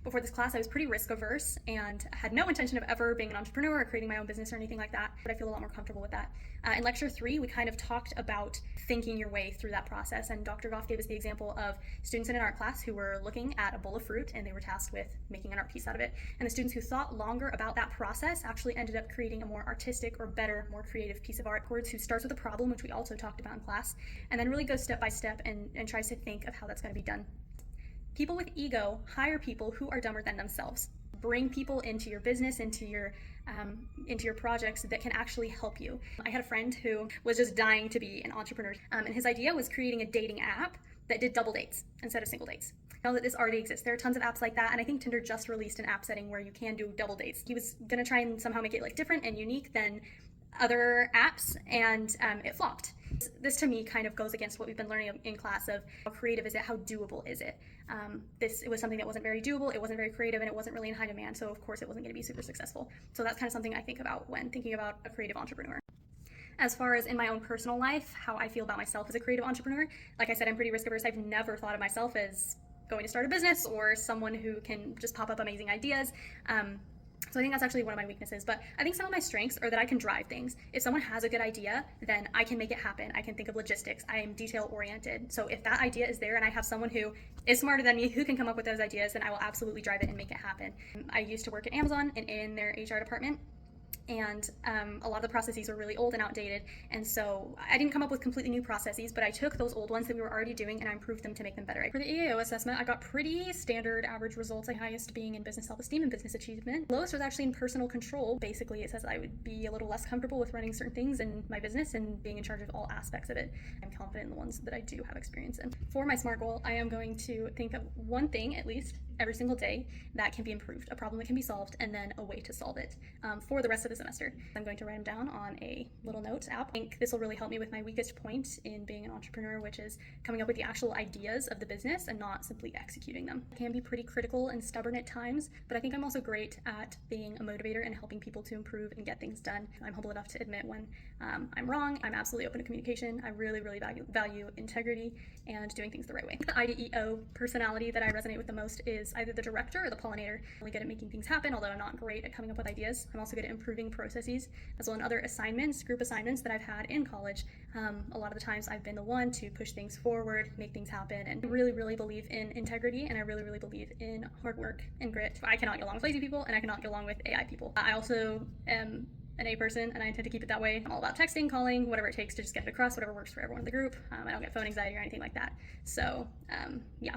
Before this class, I was pretty risk averse and had no intention of ever being an entrepreneur or creating my own business or anything like that, but I feel a lot more comfortable with that. In lecture 3, we kind of talked about thinking your way through that process, and Dr. Goff gave us the example of students in an art class who were looking at a bowl of fruit and they were tasked with making an art piece out of it. And the students who thought longer about that process actually ended up creating a more artistic or better, more creative piece of art. Who starts with a problem, which we also talked about in class, and then really goes step by step and tries to think of how that's going to be done. People with ego hire people who are dumber than themselves. Bring people into your business, into your projects that can actually help you. I had a friend who was just dying to be an entrepreneur, and his idea was creating a dating app that did double dates instead of single dates. I know that this already exists. There are tons of apps like that, and I think Tinder just released an app setting where you can do double dates. He was gonna try and somehow make it like different and unique than other apps, and it flopped. This to me kind of goes against what we've been learning in class of how creative is it, how doable is it. It was something that wasn't very doable, it wasn't very creative, and it wasn't really in high demand, so of course it wasn't going to be super successful. So that's kind of something I think about when thinking about a creative entrepreneur. As far as in my own personal life, how I feel about myself as a creative entrepreneur, like I said, I'm pretty risk averse. I've never thought of myself as going to start a business or someone who can just pop up amazing ideas. So I think that's actually one of my weaknesses, but I think some of my strengths are that I can drive things. If someone has a good idea, then I can make it happen. I can think of logistics. I am detail oriented. So if that idea is there and I have someone who is smarter than me who can come up with those ideas, then I will absolutely drive it and make it happen. I used to work at Amazon and in their HR department, and a lot of the processes were really old and outdated, and so I didn't come up with completely new processes, but I took those old ones that we were already doing and I improved them to make them better. For the EAO assessment, I got pretty standard average results, my highest being in business self-esteem and business achievement. Lowest was actually in personal control. Basically, it says I would be a little less comfortable with running certain things in my business and being in charge of all aspects of it. I'm confident in the ones that I do have experience in. For my SMART goal, I am going to think of one thing, at least, every single day that can be improved, a problem that can be solved, and then a way to solve it for the rest of the semester. I'm going to write them down on a little notes app. I think this will really help me with my weakest point in being an entrepreneur, which is coming up with the actual ideas of the business and not simply executing them. I can be pretty critical and stubborn at times, but I think I'm also great at being a motivator and helping people to improve and get things done. I'm humble enough to admit when I'm wrong. I'm absolutely open to communication. I really, really value integrity and doing things the right way. The IDEO personality that I resonate with the most is either the director or the pollinator. I'm really good at making things happen, although I'm not great at coming up with ideas. I'm also good at improving processes, as well in other assignments, group assignments that I've had in college. A lot of the times I've been the one to push things forward, make things happen, and I really, really believe in integrity, and I really, really believe in hard work and grit. I cannot get along with lazy people, and I cannot get along with AI people. I also am an A person, and I intend to keep it that way. I'm all about texting, calling, whatever it takes to just get it across, whatever works for everyone in the group. I don't get phone anxiety or anything like that. So, yeah.